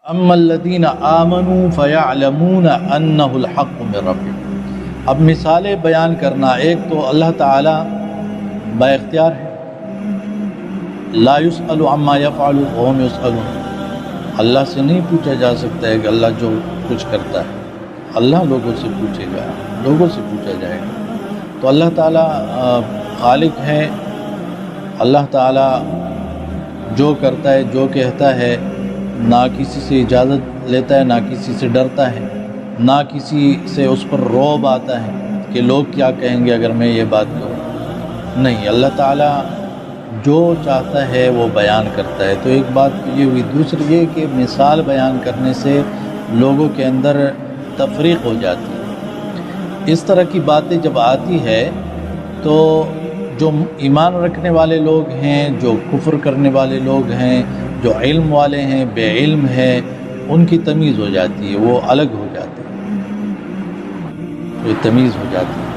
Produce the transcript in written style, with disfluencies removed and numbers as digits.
اما الذین آمنوا فیعلمون انہ الحق من ربک۔ اب مثالیں بیان کرنا، ایک تو اللہ تعالیٰ با اختیار ہے، لا یسأل عما یفعل وهم یسألون، اللہ سے نہیں پوچھا جا سکتا ہے کہ اللہ جو کچھ کرتا ہے، اللہ لوگوں سے پوچھے گا، لوگوں سے پوچھا جائے گا۔ تو اللہ تعالیٰ خالق ہے، اللہ تعالیٰ جو کرتا ہے، جو کہتا ہے، نہ کسی سے اجازت لیتا ہے، نہ کسی سے ڈرتا ہے، نہ کسی سے اس پر رعب آتا ہے کہ لوگ کیا کہیں گے اگر میں یہ بات کروں۔ نہیں، اللہ تعالیٰ جو چاہتا ہے وہ بیان کرتا ہے۔ تو ایک بات تو یہ ہوئی، دوسری یہ کہ مثال بیان کرنے سے لوگوں کے اندر تفریق ہو جاتی ہے۔ اس طرح کی باتیں جب آتی ہے تو جو ایمان رکھنے والے لوگ ہیں، جو کفر کرنے والے لوگ ہیں، جو علم والے ہیں، بے علم ہے، ان کی تمیز ہو جاتی ہے، وہ الگ ہو جاتے ہیں، وہ تمیز ہو جاتی ہے۔